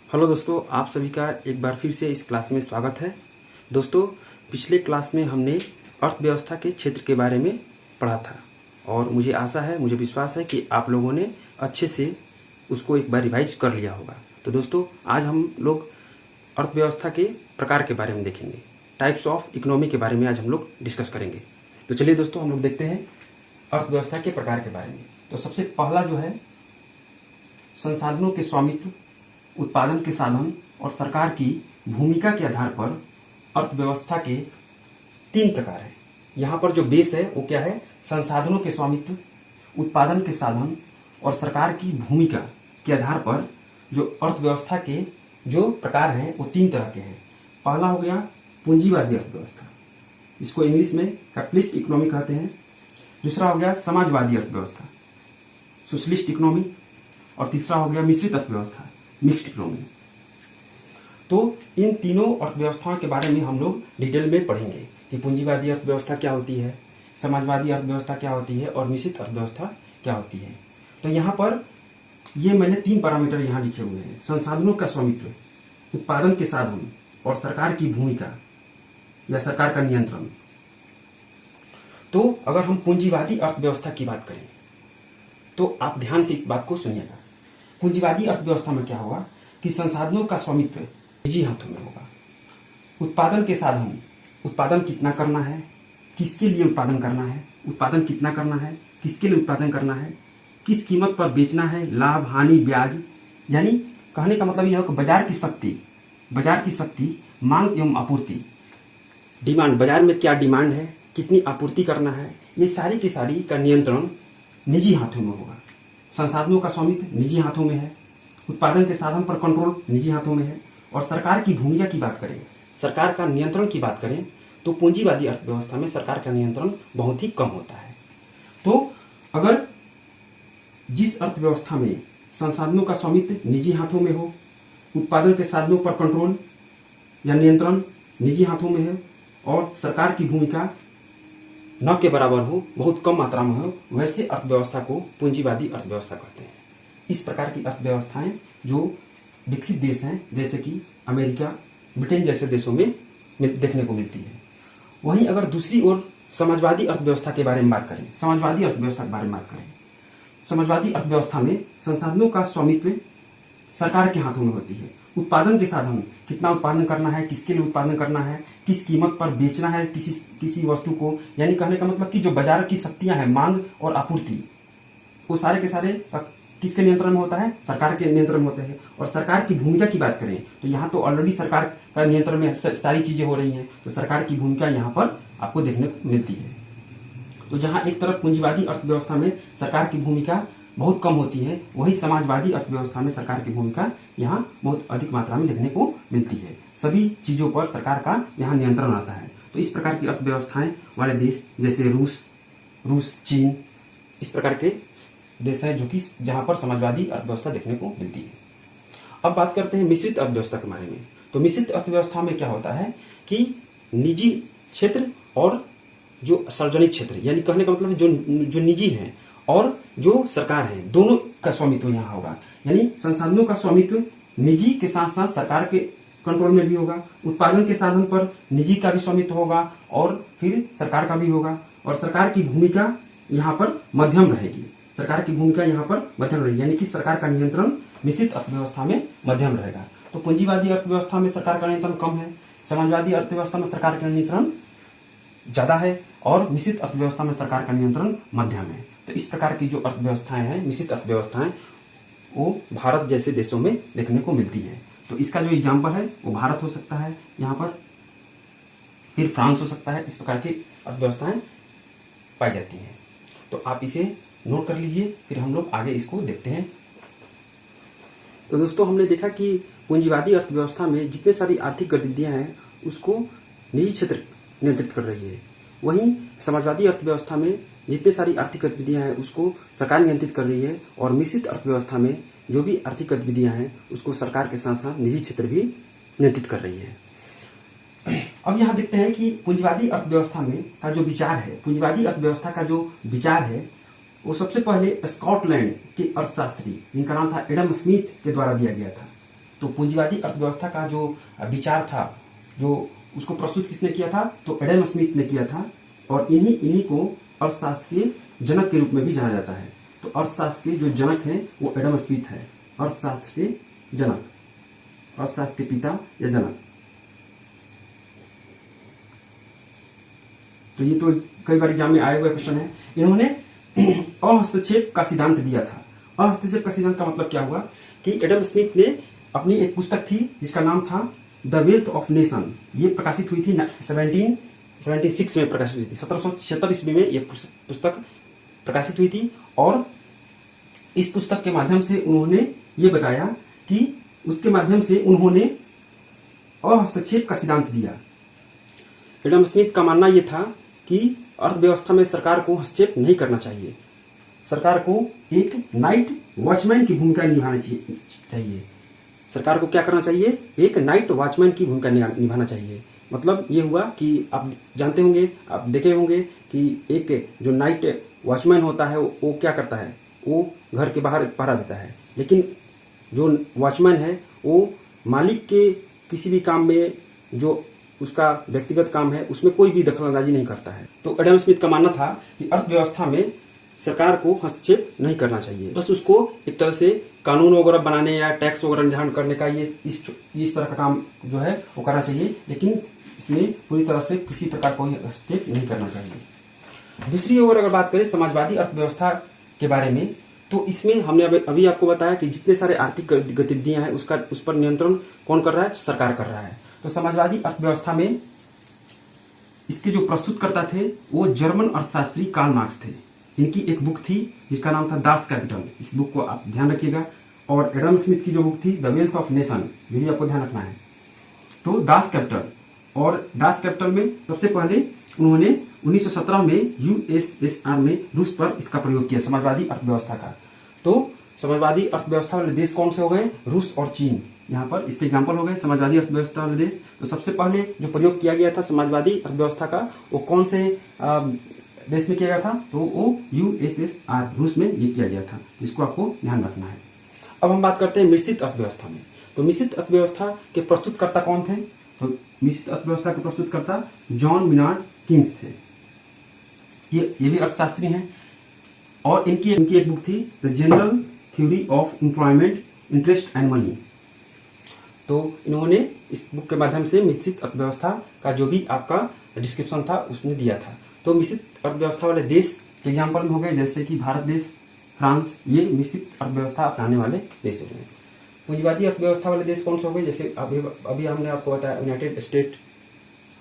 Hello दोस्तों, आप सभी का एक बार फिर से इस क्लास में स्वागत है। दोस्तों, पिछले क्लास में हमने अर्थव्यवस्था के क्षेत्र के बारे में पढ़ा था और मुझे आशा है, मुझे विश्वास है कि आप लोगों ने अच्छे से उसको एक बार रिवाइज कर लिया होगा। तो दोस्तों, आज हम लोग अर्थव्यवस्था के प्रकार के बारे में देखेंगे। टाइप्स ऑफ इकोनॉमी के बारे में आज हम लोग डिस्कस करेंगे। तो चलिए दोस्तों, हम लोग देखते हैं अर्थव्यवस्था के प्रकार के बारे में। तो सबसे पहला जो है, संसाधनों के स्वामित्व, उत्पादन के साधन और सरकार की भूमिका के आधार पर अर्थव्यवस्था के 3 प्रकार हैं। यहाँ पर जो बेस है वो क्या है? संसाधनों के स्वामित्व, उत्पादन के साधन और सरकार की भूमिका के आधार पर जो अर्थव्यवस्था के जो प्रकार हैं वो 3 तरह के हैं। पहला हो गया पूंजीवादी अर्थव्यवस्था, इसको इंग्लिश में कैपिटलिस्ट इकोनॉमी कहते हैं। दूसरा हो गया समाजवादी अर्थव्यवस्था, सोशलिस्ट इकोनॉमी। और तीसरा हो गया मिश्रित अर्थव्यवस्था, मिक्स्ड इकोनॉमी। तो इन तीनों अर्थव्यवस्थाओं के बारे में हम लोग डिटेल में पढ़ेंगे कि पूंजीवादी अर्थव्यवस्था क्या होती है, समाजवादी अर्थव्यवस्था क्या होती है और मिश्रित अर्थव्यवस्था क्या होती है। तो यहाँ पर ये मैंने 3 पैरामीटर यहाँ लिखे हुए हैं: संसाधनों का स्वामित्व, उत्पादन के साधन और सरकार की भूमिका या सरकार का नियंत्रण। तो अगर हम पूंजीवादी अर्थव्यवस्था की बात करें तो आप ध्यान से इस बात को सुनिएगा। पूंजीवादी अर्थव्यवस्था में क्या होगा कि संसाधनों का स्वामित्व निजी हाथों में होगा। उत्पादन के साधन, उत्पादन कितना करना है, किसके लिए उत्पादन करना है, उत्पादन कितना करना है, किसके लिए उत्पादन करना है, किस कीमत पर बेचना है, लाभ, हानि, ब्याज। यानी कहने का मतलब यह है कि बाजार की शक्ति, मांग एवं आपूर्ति, डिमांड, बाजार में क्या डिमांड है, कितनी आपूर्ति करना है, ये सारी की सारी का नियंत्रण निजी हाथों में होगा। संसाधनों का स्वामित्व निजी हाथों में है, उत्पादन के साधन पर कंट्रोल निजी हाथों में है। और सरकार की भूमिका की बात करें, सरकार का नियंत्रण की बात करें तो पूंजीवादी अर्थव्यवस्था में सरकार का नियंत्रण बहुत ही कम होता है। तो अगर जिस अर्थव्यवस्था में संसाधनों का स्वामित्व निजी हाथों में हो, उत्पादन के साधनों पर कंट्रोल या नियंत्रण निजी हाथों में है और सरकार की भूमिका न के बराबर हो, बहुत कम मात्रा में हो, वैसे अर्थव्यवस्था को पूंजीवादी अर्थव्यवस्था कहते हैं। इस प्रकार की अर्थव्यवस्थाएं जो विकसित देश हैं जैसे कि अमेरिका, ब्रिटेन जैसे देशों में देखने को मिलती है। वहीं अगर दूसरी ओर समाजवादी अर्थव्यवस्था के बारे में बात करें, समाजवादी अर्थव्यवस्था में संसाधनों का स्वामित्व सरकार के हाथों में होती है। उत्पादन के साधन, कितना उत्पादन करना है, किसके लिए उत्पादन करना है, किस कीमत पर बेचना है किसी वस्तु को, यानी कहने का मतलब कि जो बाजार की शक्तियां हैं, मांग और आपूर्ति, वो सारे के सारे किसके नियंत्रण में होता है? सरकार के नियंत्रण में होते हैं। और सरकार की भूमिका की बात करें तो यहाँ तो ऑलरेडी सरकार का नियंत्रण में सारी चीजें हो रही हैं, तो सरकार की भूमिका यहाँ पर आपको देखने को मिलती है। तो जहाँ एक तरफ पूंजीवादी अर्थव्यवस्था में सरकार की भूमिका बहुत कम होती है, वही समाजवादी अर्थव्यवस्था में सरकार की भूमिका यहाँ बहुत अधिक मात्रा में देखने को मिलती है। सभी चीजों पर सरकार का यहाँ नियंत्रण आता है। तो इस प्रकार की अर्थव्यवस्थाएं वाले देश जैसे रूस, चीन, इस प्रकार के देश हैं जो कि जहां पर समाजवादी अर्थव्यवस्था देखने को मिलती है। अब बात करते हैं मिश्रित अर्थव्यवस्था के बारे में। तो मिश्रित अर्थव्यवस्था में क्या होता है कि निजी क्षेत्र और जो सार्वजनिक क्षेत्र, यानी कहने का मतलब जो निजी है और जो सरकार है, दोनों का स्वामित्व यहाँ होगा। यानी संसाधनों का स्वामित्व निजी के साथ साथ सरकार के कंट्रोल में भी होगा। उत्पादन के साधन पर निजी का भी स्वामित्व होगा और फिर सरकार का भी होगा। और सरकार की भूमिका यहाँ पर मध्यम रहेगी, यानी कि सरकार का नियंत्रण मिश्रित अर्थव्यवस्था में मध्यम रहेगा। तो पूंजीवादी अर्थव्यवस्था में सरकार का नियंत्रण कम है, समाजवादी अर्थव्यवस्था में सरकार का नियंत्रण ज्यादा है और मिश्रित अर्थव्यवस्था में सरकार का नियंत्रण मध्यम है। तो इस प्रकार की जो अर्थव्यवस्थाएं हैं, मिश्रित अर्थव्यवस्थाएं, वो भारत जैसे देशों में देखने को मिलती है। तो इसका जो एग्जाम्पल है वो भारत हो सकता है यहाँ पर, फिर फ्रांस हो सकता है। इस प्रकार की अर्थव्यवस्थाएं पाई जाती हैं। तो आप इसे नोट कर लीजिए, फिर हम लोग आगे इसको देखते हैं। तो दोस्तों, हमने देखा कि पूंजीवादी अर्थव्यवस्था में जितने सारी आर्थिक गतिविधियां हैं उसको निजी क्षेत्र नियंत्रित कर रही है। वहीं समाजवादी अर्थव्यवस्था में जितने सारी आर्थिक गतिविधियां हैं उसको सरकार नियंत्रित कर रही है। और मिश्रित अर्थव्यवस्था में जो भी आर्थिक गतिविधियां हैं उसको सरकार के साथ साथ निजी क्षेत्र भी नियंत्रित कर रही है। अब यहाँ देखते हैं कि पूंजीवादी अर्थव्यवस्था में का जो विचार है, पूंजीवादी अर्थव्यवस्था का जो विचार है वो सबसे पहले स्कॉटलैंड के अर्थशास्त्री जिनका नाम था एडम स्मिथ के द्वारा दिया गया था। तो पूंजीवादी अर्थव्यवस्था का जो विचार था, जो उसको प्रस्तुत किसने किया था, तो एडम स्मिथ ने किया था। और इन्हीं को अर्थशास्त्र के जनक के रूप में भी जाना जाता है। तो अर्थशास्त्र के जो जनक हैं वो एडम स्मिथ है, अर्थशास्त्र के जनक, अर्थशास्त्र के पिता या जनक। तो ये तो कई बार एग्जाम में आए हुए क्वेश्चन है। इन्होंने अहस्तक्षेप का सिद्धांत दिया था। अहस्तक्षेप का सिद्धांत का मतलब क्या हुआ कि एडम स्मिथ ने अपनी एक पुस्तक थी जिसका नाम था द वेल्थ ऑफ नेशन, ये प्रकाशित हुई थी 1776 में प्रकाशित हुई थी, 1776 ईस्वी में ये पुस्तक प्रकाशित हुई थी। और इस पुस्तक के माध्यम से उन्होंने ये बताया कि उसके माध्यम से उन्होंने अहस्तक्षेप का सिद्धांत दिया। एडम स्मिथ का मानना यह था कि अर्थव्यवस्था में सरकार को हस्तक्षेप नहीं करना चाहिए, सरकार को एक नाइट वॉचमैन की भूमिका निभानी चाहिए। सरकार को क्या करना चाहिए, एक नाइट वॉचमैन की भूमिका निभाना चाहिए। मतलब ये हुआ कि आप जानते होंगे, आप देखे होंगे कि एक जो नाइट वॉचमैन होता है वो क्या करता है, वो घर के बाहर पहरा देता है, लेकिन जो वॉचमैन है वो मालिक के किसी भी काम में, जो उसका व्यक्तिगत काम है, उसमें कोई भी दखलंदाजी नहीं करता है। तो एडम स्मिथ का मानना था कि अर्थव्यवस्था में सरकार को हस्तक्षेप नहीं करना चाहिए, बस उसको एक तरह से कानून वगैरह बनाने या टैक्स वगैरह निर्धारण करने का ये इस तरह का काम जो है वो करना चाहिए, लेकिन इसमें पूरी तरह से किसी प्रकार कोई हस्तक्षेप नहीं करना चाहिए। दूसरी ओर अगर बात करें समाजवादी अर्थव्यवस्था के बारे में, तो इसमें हमने अभी आपको बताया कि जितने सारे आर्थिक गतिविधियां हैं उस पर नियंत्रण कौन कर रहा है, सरकार कर रहा है। तो समाजवादी अर्थव्यवस्था में इसके जो प्रस्तुतकर्ता थे वो जर्मन अर्थशास्त्री कार्ल मार्क्स थे। इनकी एक बुक थी जिसका नाम था दास कैपिटल, इस बुक को आप ध्यान रखिएगा। और एडम स्मिथ की जो बुक थी द वेल्थ ऑफ नेशन, ये भी आपको ध्यान रखना है। तो दास कैपिटल, और दास कैपिटल में सबसे पहले उन्होंने 1917 में यूएसएसआर में रूस पर इसका प्रयोग किया, समाजवादी अर्थव्यवस्था का। तो समाजवादी अर्थव्यवस्था वाले देश कौन से हो गए, रूस और चीन। यहाँ पर इसके एग्जाम्पल हो गए समाजवादी अर्थव्यवस्था वाले देश। तो सबसे पहले जो प्रयोग किया गया था समाजवादी अर्थव्यवस्था का, वो कौन से देश में किया गया था, तो वो यूएसएसआर रूस में ये किया गया था। इसको आपको ध्यान रखना है। अब हम बात करते हैं मिश्रित अर्थव्यवस्था में। तो मिश्रित अर्थव्यवस्था के प्रस्तुतकर्ता कौन थे, तो मिश्रित अर्थव्यवस्था के प्रस्तुतकर्ता जॉन मिनार्ड कीन्स थे। ये भी अर्थशास्त्री हैं, और इनकी एक बुक थी the general theory of employment, interest and money. तो इन्होंने इस बुक के माध्यम से मिश्रित अर्थव्यवस्था का जो भी आपका डिस्क्रिप्शन था उसने दिया था। तो मिश्रित अर्थव्यवस्था वाले देश के एग्जाम्पल में हो गए जैसे कि भारत देश, फ्रांस, ये मिश्रित अर्थव्यवस्था अपनाने वाले देश हो गए। पूंजीवादी अर्थव्यवस्था वाले देश कौन से हो गए, जैसे अभी हमने आपको बताया यूनाइटेड स्टेट,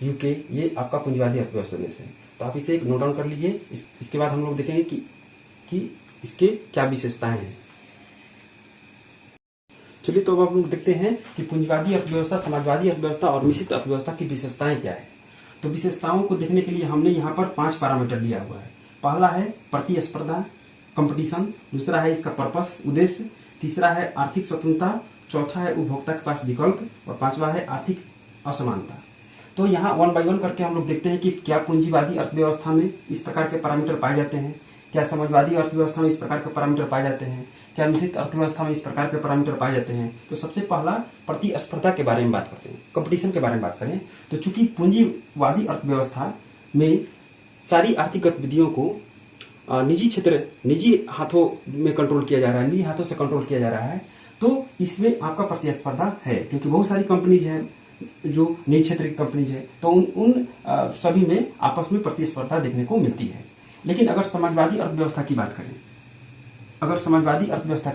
यूके, ये आपका पूंजीवादी अर्थव्यवस्था देश है। तो आप इसे एक नोट डाउन कर लीजिए। इसके बाद हम लोग देखेंगे कि इसके क्या विशेषताएं हैं। चलिए तो अब हम लोग देखते हैं कि पूंजीवादी अर्थव्यवस्था, समाजवादी अर्थव्यवस्था और मिश्रित अर्थव्यवस्था की विशेषताएं क्या है। तो विशेषताओं को देखने के लिए हमने यहाँ पर 5 पैरामीटर लिया हुआ है। पहला है प्रतिस्पर्धा, कंपटीशन। दूसरा है इसका पर्पस, उद्देश्य। तीसरा है आर्थिक स्वतंत्रता। चौथा है उपभोक्ता के पास विकल्प। और 5वां है आर्थिक असमानता। तो यहाँ 1 बाय 1 करके हम लोग देखते हैं कि क्या पूंजीवादी अर्थव्यवस्था में इस प्रकार के पैरामीटर पाए जाते हैं, क्या समाजवादी अर्थव्यवस्था में इस प्रकार के पैरामीटर पाए जाते हैं, क्या मिश्रित अर्थव्यवस्था में इस प्रकार के पैरामीटर पाए जाते हैं। तो सबसे पहला प्रतिस्पर्धा के बारे में बात करते हैं, कंपटीशन के बारे में बात करें। तो चूंकि पूंजीवादी अर्थव्यवस्था में सारी आर्थिक गतिविधियों को निजी हाथों में कंट्रोल किया जा रहा है, निजी हाथों से कंट्रोल किया जा रहा है, तो इसमें आपका प्रतिस्पर्धा है, क्योंकि बहुत सारी कंपनीज हैं जो निजी क्षेत्र की कंपनीज है, तो उन सभी में आपस में प्रतिस्पर्धा देखने को मिलती है। लेकिन अगर समाजवादी अर्थव्यवस्था की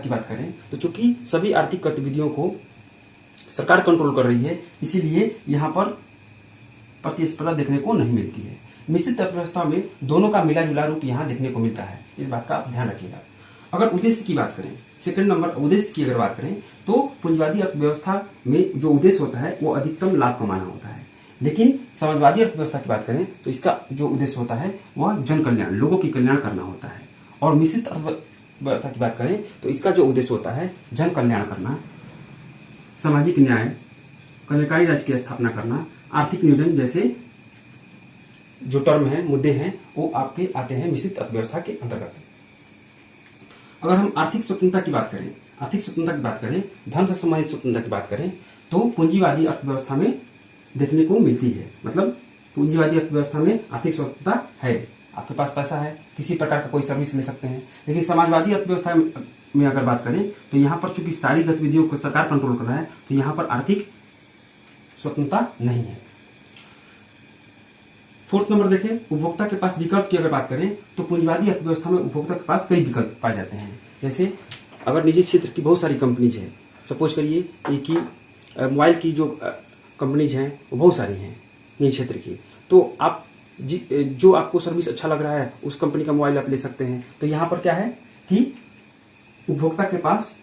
बात करें, तो चूंकि सभी आर्थिक गतिविधियों को सरकार कंट्रोल कर रही है, इसीलिए यहाँ पर प्रतिस्पर्धा देखने को नहीं मिलती है। मिश्रित अर्थव्यवस्था में दोनों का मिला जुला रूप यहाँ देखने को मिलता है, इस बात का आप ध्यान रखिएगा। अगर उद्देश्य की बात करें, सेकंड नंबर उद्देश्य की अगर बात करें, तो पूंजीवादी अर्थव्यवस्था में जो उद्देश्य होता है वो अधिकतम लाभ कमाना होता है। लेकिन समाजवादी अर्थव्यवस्था की बात करें तो इसका जो उद्देश्य होता है वह जन कल्याण, लोगों की कल्याण करना होता है। और मिश्रित अर्थव्यवस्था की बात करें तो इसका जो उद्देश्य होता है जन कल्याण करना, सामाजिक न्याय, कल्याणकारी राज्य की स्थापना करना, आर्थिक नियोजन जैसे जो टर्म है, मुद्दे हैं, वो आपके आते हैं मिश्रित अर्थव्यवस्था के अंतर्गत। अगर हम आर्थिक स्वतंत्रता की बात करें, आर्थिक स्वतंत्रता की बात करें, धन से संबंधित स्वतंत्रता की बात करें, तो पूंजीवादी अर्थव्यवस्था में देखने को मिलती है। मतलब पूंजीवादी अर्थव्यवस्था में आर्थिक स्वतंत्रता है, आपके पास पैसा है, किसी प्रकार का कोई सर्विस ले सकते हैं। लेकिन समाजवादी अर्थव्यवस्था में अगर बात करें तो यहाँ पर चूंकि सारी गतिविधियों को सरकार कंट्रोल कर रहा है, तो यहाँ पर आर्थिक स्वतंत्रता नहीं है। फोर्थ नंबर देखें, उपभोक्ता के पास विकल्प की अगर बात करें तो पूंजीवादी अर्थव्यवस्था में उपभोक्ता के पास कई विकल्प पाए जाते हैं। जैसे अगर निजी क्षेत्र की बहुत सारी कंपनीज है, सपोज करिए एक ही मोबाइल की जो कंपनीज हैं वो बहुत सारी हैं निजी क्षेत्र की, तो आप जो आपको सर्विस अच्छा लग रहा है उस कंपनी का मोबाइल आप ले सकते हैं। तो यहाँ पर क्या है कि उपभोक्ता के पास,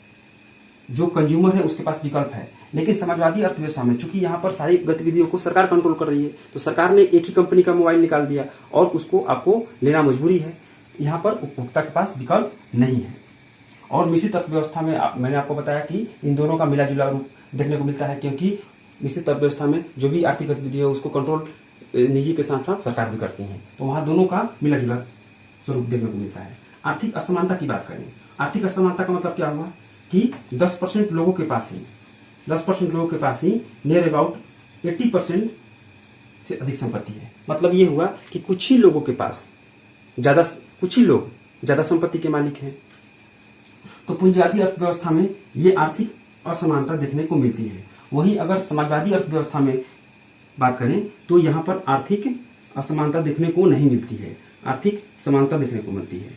जो कंज्यूमर है उसके पास विकल्प है। लेकिन समाजवादी अर्थव्यवस्था में चूंकि यहाँ पर सारी गतिविधियों को सरकार कंट्रोल कर रही है, तो सरकार ने एक ही कंपनी का मोबाइल निकाल दिया और उसको आपको लेना मजबूरी है। यहाँ पर उपभोक्ता के पास विकल्प नहीं है। और मिश्रित अर्थव्यवस्था में मैंने आपको बताया कि इन दोनों का मिला जुला रूप देखने को मिलता है, क्योंकि मिश्रित अर्थव्यवस्था में जो भी आर्थिक गतिविधि है उसको कंट्रोल निजी के साथ साथ सरकार भी करती है, तो वहां दोनों का मिला जुला स्वरूप देखने को मिलता है। आर्थिक असमानता की बात करें, आर्थिक असमानता का मतलब क्या हुआ कि 10% लोगों के पास ही नियर अबाउट 80% से अधिक संपत्ति है। मतलब ये हुआ कि कुछ ही लोग ज्यादा संपत्ति के मालिक हैं। तो पूंजीवादी अर्थव्यवस्था में ये आर्थिक असमानता देखने को मिलती है। वहीं अगर समाजवादी अर्थव्यवस्था में बात करें तो यहाँ पर आर्थिक असमानता देखने को नहीं मिलती है, आर्थिक समानता देखने को मिलती है।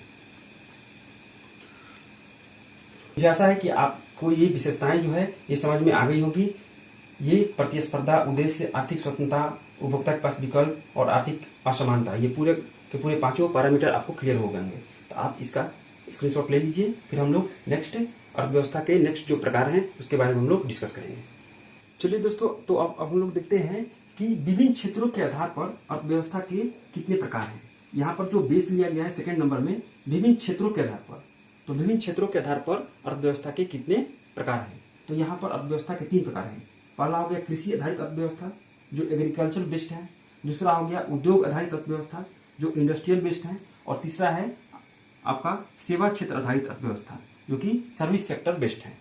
मुझे आशा है कि आपको ये विशेषताएं जो है ये समझ में आ गई होगी। ये प्रतिस्पर्धा, उद्देश्य, आर्थिक स्वतंत्रता, उपभोक्ता के पास विकल्प और आर्थिक असमानता, ये पूरे के पूरे पांचों पैरामीटर आपको क्लियर हो गएंगे। तो आप इसका स्क्रीनशॉट ले लीजिए, फिर हम लोग नेक्स्ट अर्थव्यवस्था के नेक्स्ट जो प्रकार हैं उसके बारे में हम लोग डिस्कस करेंगे। चलिए दोस्तों, तो अब हम लोग देखते हैं कि विभिन्न क्षेत्रों के आधार पर अर्थव्यवस्था के कितने प्रकार हैं। यहाँ पर जो बेस लिया गया है सेकंड नंबर में, विभिन्न क्षेत्रों के आधार पर, तो विभिन्न क्षेत्रों के आधार पर अर्थव्यवस्था के कितने प्रकार हैं। तो यहाँ पर अर्थव्यवस्था के 3 प्रकार हैं। पहला हो गया कृषि आधारित अर्थव्यवस्था जो एग्रीकल्चर बेस्ड है, दूसरा हो गया उद्योग आधारित अर्थव्यवस्था जो इंडस्ट्रियल बेस्ड है, और तीसरा है आपका सेवा क्षेत्र आधारित अर्थव्यवस्था जो कि सर्विस सेक्टर बेस्ड है।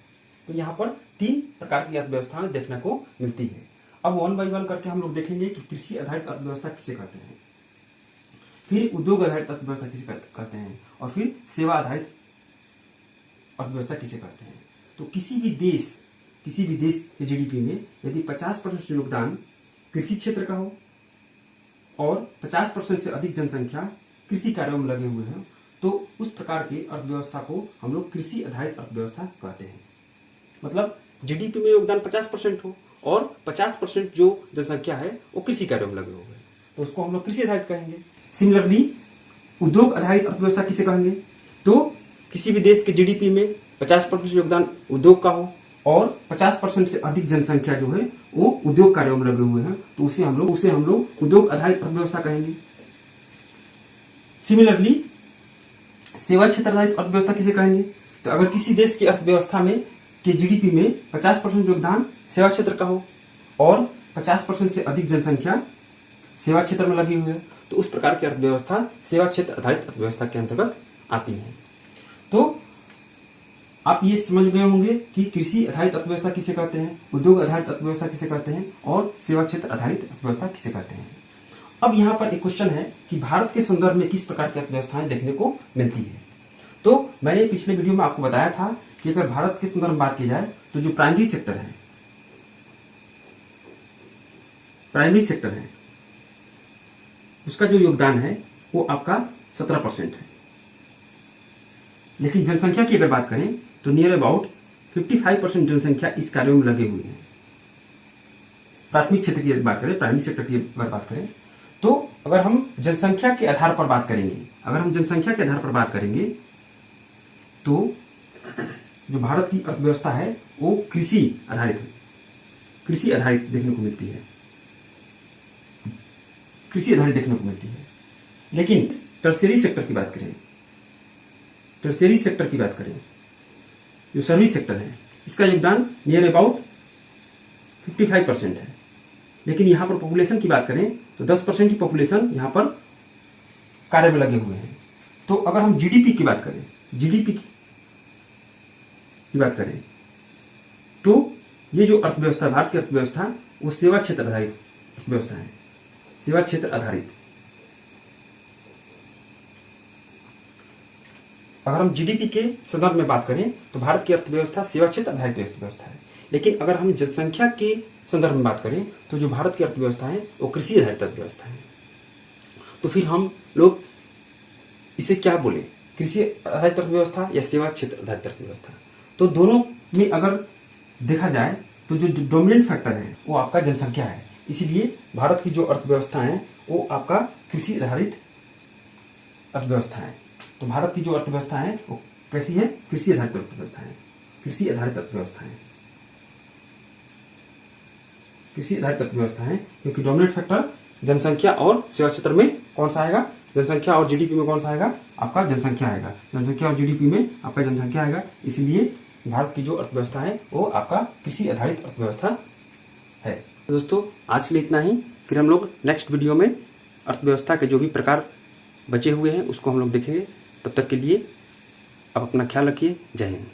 तो यहाँ पर 3 प्रकार की अर्थव्यवस्थाएं देखने को मिलती है। अब 1 बाय 1 करके हम लोग देखेंगे कि कृषि आधारित अर्थव्यवस्था किसे कहते हैं, फिर उद्योग आधारित अर्थव्यवस्था किसे कहते हैं, और फिर सेवा आधारित अर्थव्यवस्था किसे कहते हैं। तो किसी भी देश के जीडीपी में यदि 50% योगदान कृषि क्षेत्र का हो और 50% से अधिक जनसंख्या कृषि कार्यों में लगे हुए हैं, तो उस प्रकार की अर्थव्यवस्था को हम लोग कृषि आधारित अर्थव्यवस्था कहते हैं। मतलब जीडीपी में योगदान 50% हो और 50% जो जनसंख्या है वो कृषि कार्यों में लगे हुए हैं, तो उसको हम लोग कृषि आधारित कहेंगे। सिमिलरली उद्योग आधारित अर्थव्यवस्था किसे कहेंगे, तो किसी भी देश के जीडीपी में 50% योगदान उद्योग का हो और 50% से अधिक जनसंख्या जो है वो उद्योग कार्यों में लगे हुए हैं, तो उसे हम लोग उद्योग आधारित अर्थव्यवस्था कहेंगे। सिमिलरली सेवा क्षेत्र आधारित अर्थव्यवस्था किसे कहेंगे, तो अगर किसी देश की अर्थव्यवस्था में के जीडीपी में 50% योगदान सेवा क्षेत्र का हो और 50% से अधिक जनसंख्या सेवा क्षेत्र में लगी हुई है, तो उस प्रकार की अर्थव्यवस्था सेवा क्षेत्र आधारित अर्थव्यवस्था के अंतर्गत आती है। तो आप ये समझ गए होंगे कि कृषि आधारित अर्थव्यवस्था किसे कहते हैं, उद्योग आधारित अर्थव्यवस्था किसे कहते हैं और सेवा क्षेत्र आधारित अर्थव्यवस्था किसे कहते हैं। अब यहाँ पर एक क्वेश्चन है कि भारत के संदर्भ में किस प्रकार की अर्थव्यवस्थाएं देखने को मिलती है। तो मैंने पिछले वीडियो में आपको बताया था कि अगर भारत के संदर्भ में बात की जाए तो जो प्राइमरी सेक्टर है उसका जो योगदान है वो आपका 17% है। लेकिन जनसंख्या की अगर बात करें तो नियर अबाउट 55% जनसंख्या इस कार्यों में लगे हुए हैं। प्राथमिक क्षेत्र की बात करें, प्राइमरी सेक्टर की अगर बात करें, तो अगर हम जनसंख्या के आधार पर बात करेंगे तो जो भारत की अर्थव्यवस्था है वो कृषि आधारित देखने को मिलती है। लेकिन टर्शियरी सेक्टर की बात करें, जो सर्विस सेक्टर है, इसका योगदान नियर अबाउट 55% है। लेकिन यहाँ पर पॉपुलेशन की बात करें तो 10% की पॉपुलेशन यहाँ पर कार्य में लगे हुए हैं। तो अगर हम जीडीपी की बात करें, की बात करें तो ये जो अर्थव्यवस्था, भारत की अर्थव्यवस्था, वो सेवा क्षेत्र आधारित अर्थव्यवस्था है, सेवा क्षेत्र आधारित। अगर हम जीडीपी के संदर्भ में बात करें तो भारत की अर्थव्यवस्था सेवा क्षेत्र आधारित अर्थव्यवस्था है। लेकिन अगर हम जनसंख्या के संदर्भ में बात करें तो जो भारत की अर्थव्यवस्था है वो कृषि आधारित अर्थव्यवस्था है। तो फिर हम लोग इसे क्या बोले, कृषि आधारित अर्थव्यवस्था या सेवा क्षेत्र आधारित अर्थव्यवस्था? तो दोनों में अगर देखा जाए तो जो डोमिनेंट फैक्टर है वो आपका जनसंख्या है। इसीलिए भारत की जो अर्थव्यवस्था है वो आपका कृषि आधारित अर्थव्यवस्था है। तो भारत की जो अर्थव्यवस्था है वो कैसी है? कृषि आधारित अर्थव्यवस्था है, कृषि आधारित अर्थव्यवस्था है, कृषि आधारित अर्थव्यवस्था है। क्योंकि डोमिनेंट फैक्टर जनसंख्या और सेवा क्षेत्र में कौन सा आएगा? जनसंख्या और जीडीपी में कौन सा आएगा? आपका जनसंख्या आएगा। जनसंख्या और जीडीपी में आपका जनसंख्या आएगा। इसलिए भारत की जो अर्थव्यवस्था है वो आपका कृषि आधारित अर्थव्यवस्था है। तो दोस्तों आज के लिए इतना ही। फिर हम लोग नेक्स्ट वीडियो में अर्थव्यवस्था के जो भी प्रकार बचे हुए हैं उसको हम लोग देखेंगे। तब तक के लिए आप अपना ख्याल रखिए। जय हिंद।